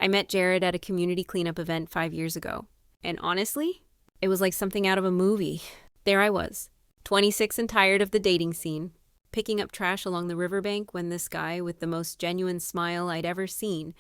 I met Jared at a community cleanup event 5 years ago. And honestly, it was like something out of a movie. There I was, 26 and tired of the dating scene, picking up trash along the riverbank when this guy with the most genuine smile I'd ever seen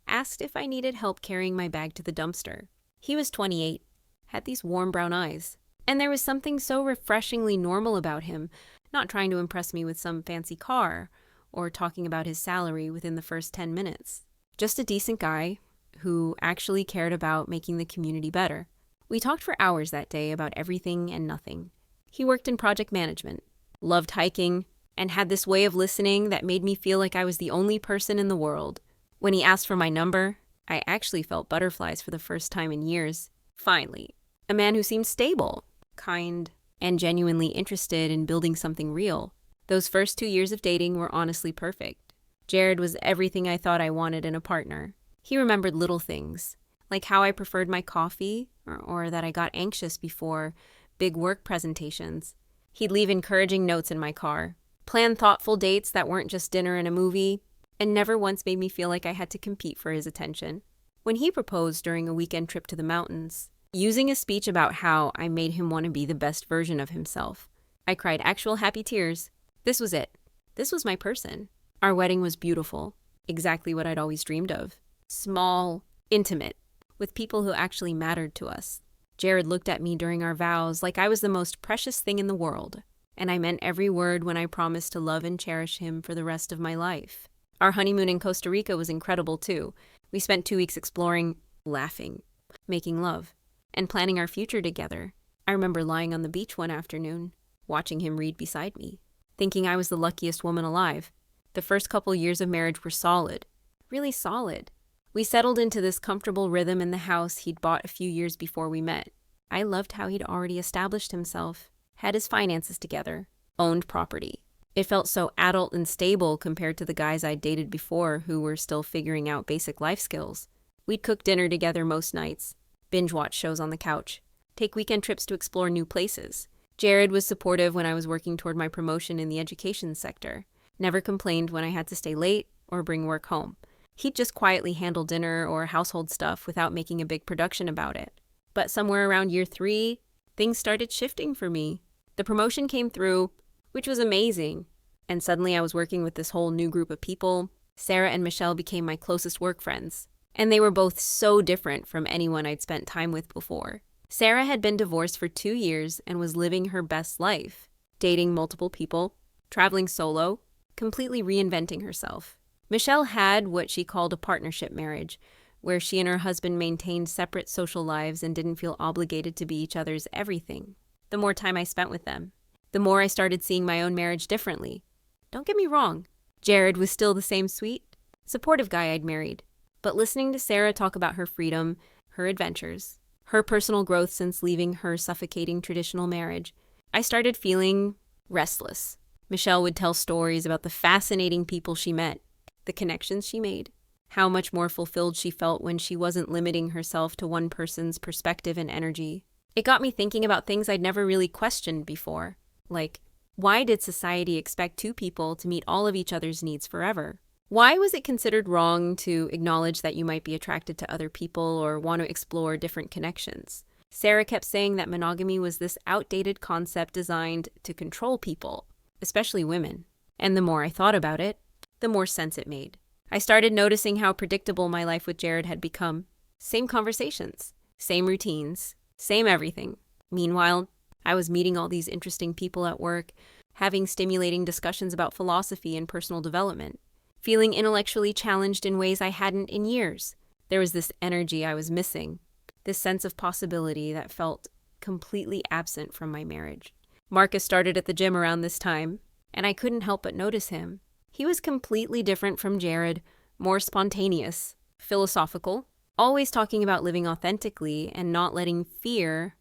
asked if I needed help carrying my bag to the dumpster. He was 28, had these warm brown eyes, and there was something so refreshingly normal about him, not trying to impress me with some fancy car or talking about his salary within the first 10 minutes. Just a decent guy who actually cared about making the community better. We talked for hours that day about everything and nothing. He worked in project management, loved hiking, and had this way of listening that made me feel like I was the only person in the world. When he asked for my number, I actually felt butterflies for the first time in years. Finally, a man who seemed stable, kind, and genuinely interested in building something real. Those first 2 years of dating were honestly perfect. Jared was everything I thought I wanted in a partner. He remembered little things, like how I preferred my coffee or that I got anxious before big work presentations. He'd leave encouraging notes in my car, plan thoughtful dates that weren't just dinner and a movie, and never once made me feel like I had to compete for his attention. When he proposed during a weekend trip to the mountains, using a speech about how I made him want to be the best version of himself, I cried actual happy tears. This was it. This was my person. Our wedding was beautiful, exactly what I'd always dreamed of. Small, intimate, with people who actually mattered to us. Jared looked at me during our vows like I was the most precious thing in the world, and I meant every word when I promised to love and cherish him for the rest of my life. Our honeymoon in Costa Rica was incredible too. We spent 2 weeks exploring, laughing, making love, and planning our future together. I remember lying on the beach one afternoon, watching him read beside me, thinking I was the luckiest woman alive. The first couple years of marriage were solid, really solid. We settled into this comfortable rhythm in the house he'd bought a few years before we met. I loved how he'd already established himself, had his finances together, owned property. It felt so adult and stable compared to the guys I'd dated before who were still figuring out basic life skills. We'd cook dinner together most nights, binge watch shows on the couch, take weekend trips to explore new places. Jared was supportive when I was working toward my promotion in the education sector, never complained when I had to stay late or bring work home. He'd just quietly handle dinner or household stuff without making a big production about it. But somewhere around year 3, things started shifting for me. The promotion came through, which was amazing, and suddenly I was working with this whole new group of people. Sarah and Michelle became my closest work friends, and they were both so different from anyone I'd spent time with before. Sarah had been divorced for 2 years and was living her best life, dating multiple people, traveling solo, completely reinventing herself. Michelle had what she called a partnership marriage, where she and her husband maintained separate social lives and didn't feel obligated to be each other's everything. The more time I spent with them, the more I started seeing my own marriage differently. Don't get me wrong, Jared was still the same sweet, supportive guy I'd married. But listening to Sarah talk about her freedom, her adventures, her personal growth since leaving her suffocating traditional marriage, I started feeling restless. Michelle would tell stories about the fascinating people she met, the connections she made, how much more fulfilled she felt when she wasn't limiting herself to one person's perspective and energy. It got me thinking about things I'd never really questioned before, like, why did society expect 2 people to meet all of each other's needs forever? Why was it considered wrong to acknowledge that you might be attracted to other people or want to explore different connections? Sarah kept saying that monogamy was this outdated concept designed to control people, especially women. And the more I thought about it, the more sense it made. I started noticing how predictable my life with Jared had become. Same conversations, same routines, same everything. Meanwhile, I was meeting all these interesting people at work, having stimulating discussions about philosophy and personal development, feeling intellectually challenged in ways I hadn't in years. There was this energy I was missing, this sense of possibility that felt completely absent from my marriage. Marcus started at the gym around this time, and I couldn't help but notice him. He was completely different from Jared, more spontaneous, philosophical, always talking about living authentically and not letting fear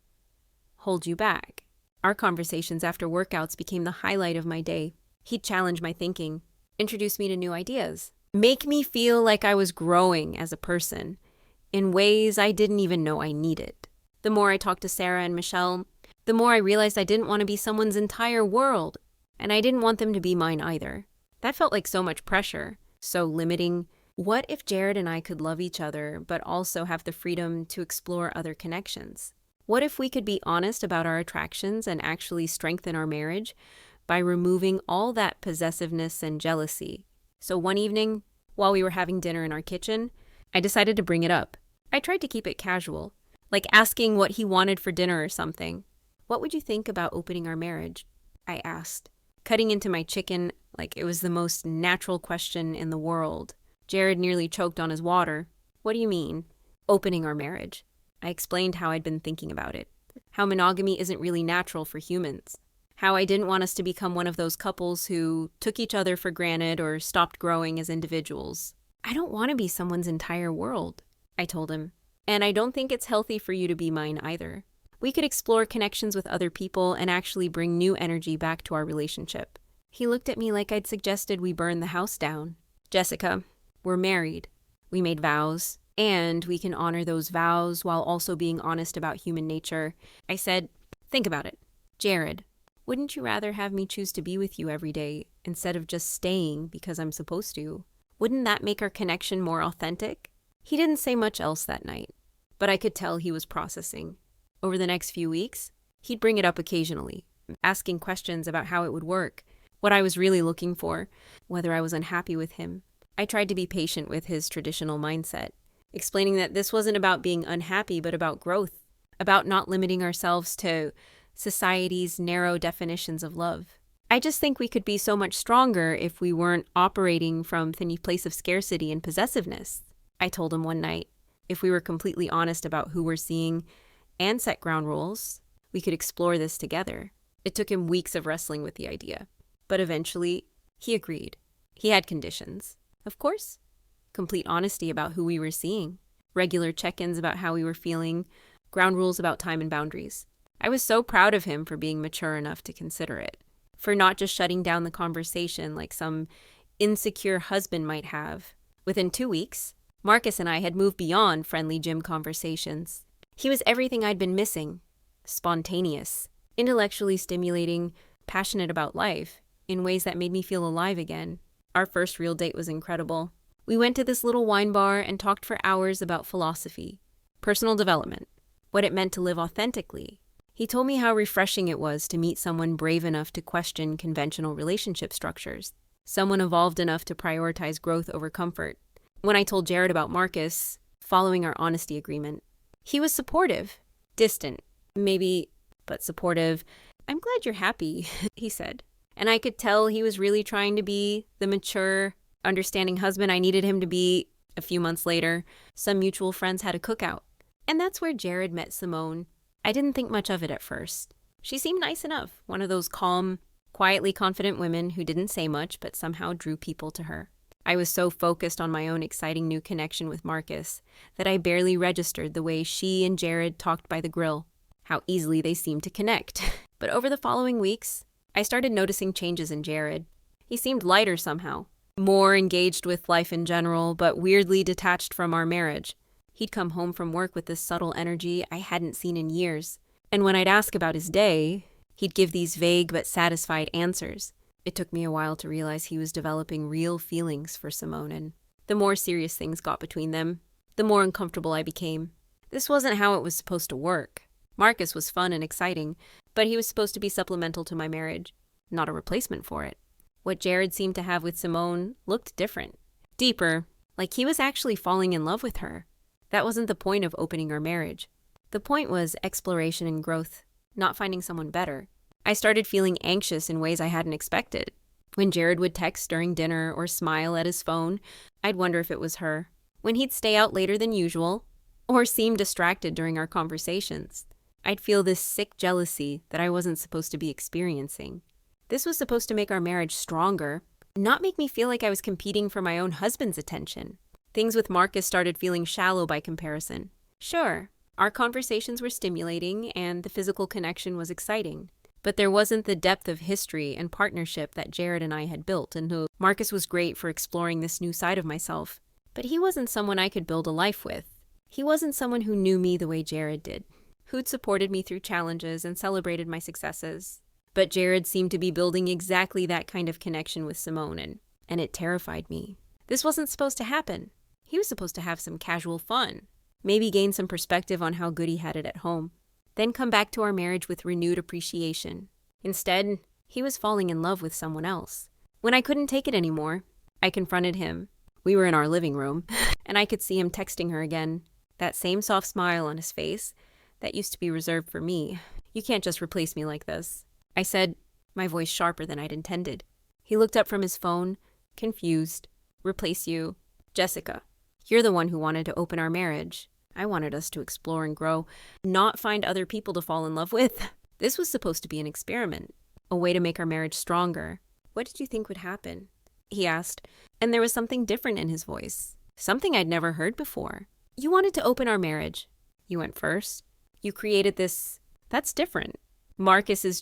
hold you back. Our conversations after workouts became the highlight of my day. He'd challenge my thinking, introduce me to new ideas, make me feel like I was growing as a person in ways I didn't even know I needed. The more I talked to Sarah and Michelle, the more I realized I didn't want to be someone's entire world, and I didn't want them to be mine either. That felt like so much pressure, so limiting, What if Jared and I could love each other, but also have the freedom to explore other connections? What if we could be honest about our attractions and actually strengthen our marriage by removing all that possessiveness and jealousy? So one evening, while we were having dinner in our kitchen, I decided to bring it up. I tried to keep it casual, like asking what he wanted for dinner or something. "What would you think about opening our marriage?" I asked, cutting into my chicken like it was the most natural question in the world. Jared nearly choked on his water. "What do you mean, opening our marriage?" I explained how I'd been thinking about it, how monogamy isn't really natural for humans, how I didn't want us to become one of those couples who took each other for granted or stopped growing as individuals. "I don't want to be someone's entire world," I told him, "and I don't think it's healthy for you to be mine either. We could explore connections with other people and actually bring new energy back to our relationship." He looked at me like I'd suggested we burn the house down. "Jessica, we're married. We made vows, and we can honor those vows while also being honest about human nature." I said, "Think about it. Jared, wouldn't you rather have me choose to be with you every day instead of just staying because I'm supposed to? Wouldn't that make our connection more authentic?" He didn't say much else that night, but I could tell he was processing. Over the next few weeks, he'd bring it up occasionally, asking questions about how it would work, what I was really looking for, whether I was unhappy with him. I tried to be patient with his traditional mindset, explaining that this wasn't about being unhappy, but about growth, about not limiting ourselves to society's narrow definitions of love. I just think we could be so much stronger if we weren't operating from a place of scarcity and possessiveness. I told him one night, if we were completely honest about who we're seeing and set ground rules, we could explore this together. It took him weeks of wrestling with the idea, but eventually he agreed. He had conditions. Of course, complete honesty about who we were seeing, regular check-ins about how we were feeling, ground rules about time and boundaries. I was so proud of him for being mature enough to consider it, for not just shutting down the conversation like some insecure husband might have. Within 2 weeks, Marcus and I had moved beyond friendly gym conversations. He was everything I'd been missing: spontaneous, intellectually stimulating, passionate about life in ways that made me feel alive again. Our first real date was incredible. We went to this little wine bar and talked for hours about philosophy, personal development, what it meant to live authentically. He told me how refreshing it was to meet someone brave enough to question conventional relationship structures, someone evolved enough to prioritize growth over comfort. When I told Jared about Marcus, following our honesty agreement, he was supportive, distant, maybe, but supportive. "I'm glad you're happy," he said. And I could tell he was really trying to be the mature, understanding husband I needed him to be. A few months later, some mutual friends had a cookout. And that's where Jared met Simone. I didn't think much of it at first. She seemed nice enough, one of those calm, quietly confident women who didn't say much but somehow drew people to her. I was so focused on my own exciting new connection with Marcus that I barely registered the way she and Jared talked by the grill, how easily they seemed to connect. But over the following weeks, I started noticing changes in Jared. He seemed lighter somehow, more engaged with life in general, but weirdly detached from our marriage. He'd come home from work with this subtle energy I hadn't seen in years. And when I'd ask about his day, he'd give these vague but satisfied answers. It took me a while to realize he was developing real feelings for Simone, and the more serious things got between them, the more uncomfortable I became. This wasn't how it was supposed to work. Marcus was fun and exciting, but he was supposed to be supplemental to my marriage, not a replacement for it. What Jared seemed to have with Simone looked different, deeper, like he was actually falling in love with her. That wasn't the point of opening our marriage. The point was exploration and growth, not finding someone better. I started feeling anxious in ways I hadn't expected. When Jared would text during dinner or smile at his phone, I'd wonder if it was her. When he'd stay out later than usual, or seem distracted during our conversations, I'd feel this sick jealousy that I wasn't supposed to be experiencing. This was supposed to make our marriage stronger, not make me feel like I was competing for my own husband's attention. Things with Marcus started feeling shallow by comparison. Sure, our conversations were stimulating and the physical connection was exciting, but there wasn't the depth of history and partnership that Jared and I had built, and Marcus was great for exploring this new side of myself. But he wasn't someone I could build a life with. He wasn't someone who knew me the way Jared did, who'd supported me through challenges and celebrated my successes. But Jared seemed to be building exactly that kind of connection with Simone, and it terrified me. This wasn't supposed to happen. He was supposed to have some casual fun, maybe gain some perspective on how good he had it at home, then come back to our marriage with renewed appreciation. Instead, he was falling in love with someone else. When I couldn't take it anymore, I confronted him. We were in our living room, and I could see him texting her again, that same soft smile on his face that used to be reserved for me. "You can't just replace me like this," I said, my voice sharper than I'd intended. He looked up from his phone, confused. "Replace you? Jessica, you're the one who wanted to open our marriage. I wanted us to explore and grow, not find other people to fall in love with. This was supposed to be an experiment, a way to make our marriage stronger. What did you think would happen?" he asked, and there was something different in his voice, something I'd never heard before. "You wanted to open our marriage. You went first. You created this. That's different. Marcus is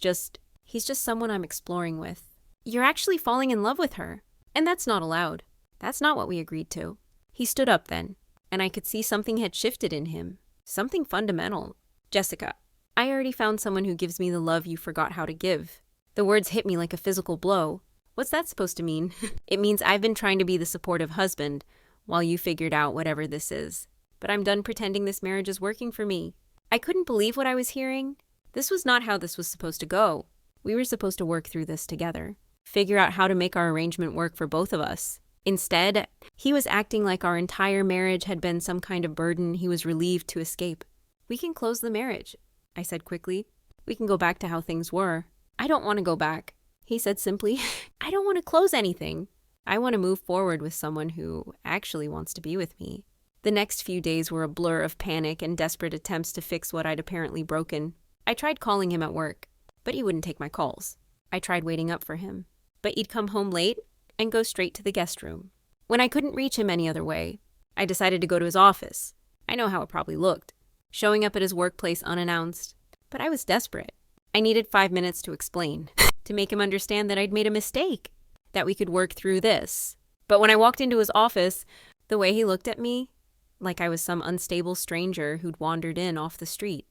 he's just someone I'm exploring with. You're actually falling in love with her, and that's not allowed. That's not what we agreed to." He stood up then, and I could see something had shifted in him, something fundamental. "Jessica, I already found someone who gives me the love you forgot how to give." The words hit me like a physical blow. What's that supposed to mean? It means I've been trying to be the supportive husband while you figured out whatever this is. But I'm done pretending this marriage is working for me. I couldn't believe what I was hearing. This was not how this was supposed to go. We were supposed to work through this together, figure out how to make our arrangement work for both of us. Instead, he was acting like our entire marriage had been some kind of burden he was relieved to escape. "We can close the marriage," I said quickly. "We can go back to how things were." "I don't want to go back," he said simply. "I don't want to close anything. I want to move forward with someone who actually wants to be with me." The next few days were a blur of panic and desperate attempts to fix what I'd apparently broken. I tried calling him at work, but he wouldn't take my calls. I tried waiting up for him, but he'd come home late and go straight to the guest room. When I couldn't reach him any other way, I decided to go to his office. I know how it probably looked, showing up at his workplace unannounced. But I was desperate. I needed 5 minutes to explain, to make him understand that I'd made a mistake, that we could work through this. But when I walked into his office, the way he looked at me, like I was some unstable stranger who'd wandered in off the street,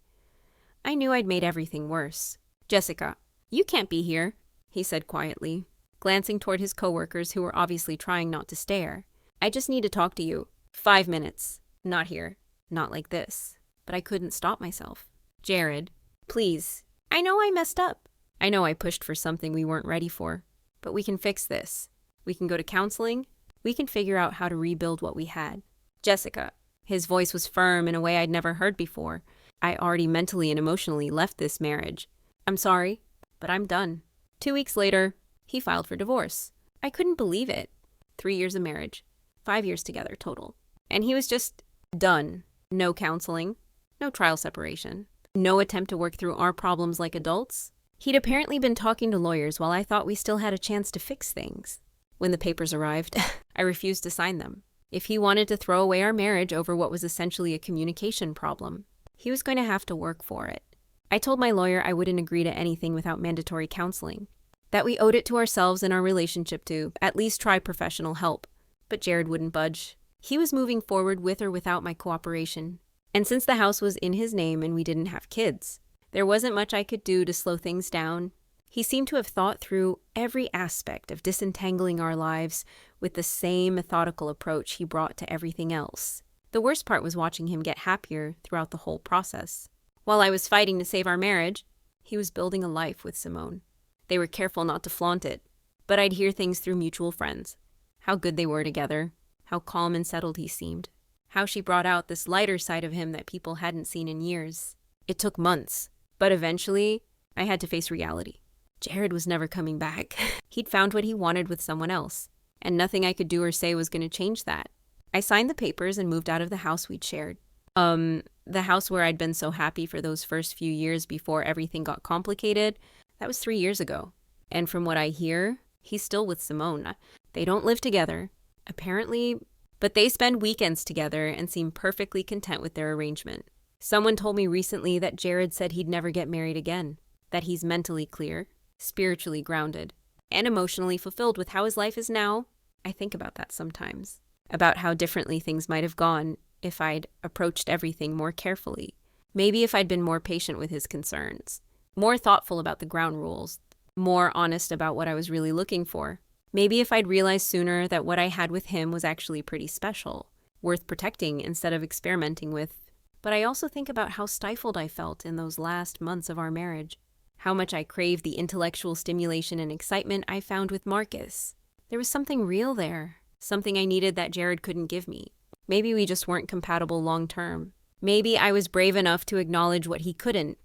I knew I'd made everything worse. "Jessica, you can't be here," he said quietly, glancing toward his coworkers who were obviously trying not to stare. "I just need to talk to you. 5 minutes. Not here. Not like this." But I couldn't stop myself. "Jared, please. I know I messed up. I know I pushed for something we weren't ready for. But we can fix this. We can go to counseling. We can figure out how to rebuild what we had. Jessica." His voice was firm in a way I'd never heard before. I already mentally and emotionally left this marriage. "I'm sorry, but I'm done." 2 weeks later, he filed for divorce. I couldn't believe it. 3 years of marriage, 5 years together total. And he was just done. No counseling, no trial separation, no attempt to work through our problems like adults. He'd apparently been talking to lawyers while I thought we still had a chance to fix things. When the papers arrived, I refused to sign them. If he wanted to throw away our marriage over what was essentially a communication problem, he was going to have to work for it. I told my lawyer I wouldn't agree to anything without mandatory counseling, that we owed it to ourselves and our relationship to at least try professional help. But Jared wouldn't budge. He was moving forward with or without my cooperation. And since the house was in his name and we didn't have kids, there wasn't much I could do to slow things down. He seemed to have thought through every aspect of disentangling our lives with the same methodical approach he brought to everything else. The worst part was watching him get happier throughout the whole process. While I was fighting to save our marriage, he was building a life with Simone. They were careful not to flaunt it, but I'd hear things through mutual friends. How good they were together, how calm and settled he seemed, how she brought out this lighter side of him that people hadn't seen in years. It took months, but eventually I had to face reality. Jared was never coming back. He'd found what he wanted with someone else, and nothing I could do or say was going to change that. I signed the papers and moved out of the house we'd shared. The house where I'd been so happy for those first few years before everything got complicated, that was 3 years ago. And from what I hear, he's still with Simone. They don't live together, apparently, but they spend weekends together and seem perfectly content with their arrangement. Someone told me recently that Jared said he'd never get married again, that he's mentally clear, spiritually grounded, and emotionally fulfilled with how his life is now. I think about that sometimes, about how differently things might have gone if I'd approached everything more carefully. Maybe if I'd been more patient with his concerns, more thoughtful about the ground rules, more honest about what I was really looking for. Maybe if I'd realized sooner that what I had with him was actually pretty special, worth protecting instead of experimenting with. But I also think about how stifled I felt in those last months of our marriage. How much I craved the intellectual stimulation and excitement I found with Marcus. There was something real there, something I needed that Jared couldn't give me. Maybe we just weren't compatible long term. Maybe I was brave enough to acknowledge what he couldn't.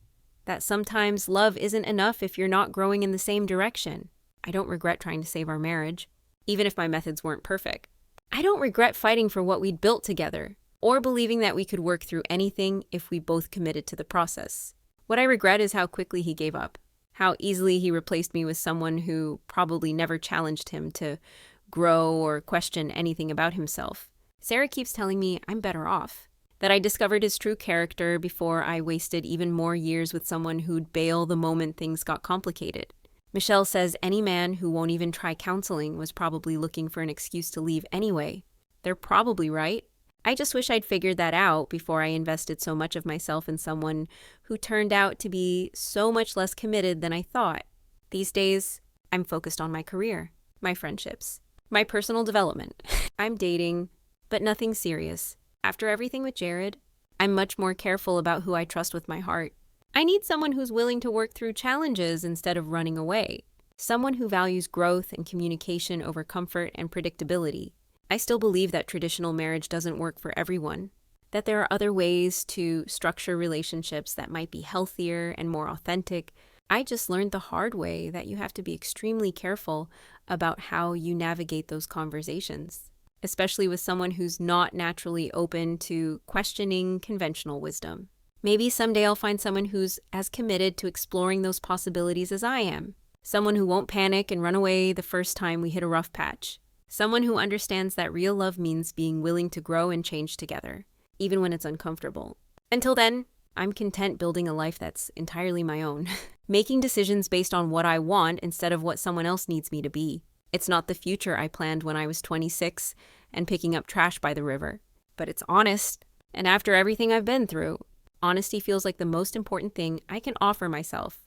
That sometimes love isn't enough if you're not growing in the same direction. I don't regret trying to save our marriage, even if my methods weren't perfect. I don't regret fighting for what we'd built together, or believing that we could work through anything if we both committed to the process. What I regret is how quickly he gave up, how easily he replaced me with someone who probably never challenged him to grow or question anything about himself. Sarah keeps telling me I'm better off, that I discovered his true character before I wasted even more years with someone who'd bail the moment things got complicated. Michelle says any man who won't even try counseling was probably looking for an excuse to leave anyway. They're probably right. I just wish I'd figured that out before I invested so much of myself in someone who turned out to be so much less committed than I thought. These days, I'm focused on my career, my friendships, my personal development. I'm dating, but nothing serious. After everything with Jared, I'm much more careful about who I trust with my heart. I need someone who's willing to work through challenges instead of running away. Someone who values growth and communication over comfort and predictability. I still believe that traditional marriage doesn't work for everyone, that there are other ways to structure relationships that might be healthier and more authentic. I just learned the hard way that you have to be extremely careful about how you navigate those conversations, especially with someone who's not naturally open to questioning conventional wisdom. Maybe someday I'll find someone who's as committed to exploring those possibilities as I am. Someone who won't panic and run away the first time we hit a rough patch. Someone who understands that real love means being willing to grow and change together, even when it's uncomfortable. Until then, I'm content building a life that's entirely my own. Making decisions based on what I want instead of what someone else needs me to be. It's not the future I planned when I was 26 and picking up trash by the river. But it's honest. And after everything I've been through, honesty feels like the most important thing I can offer myself.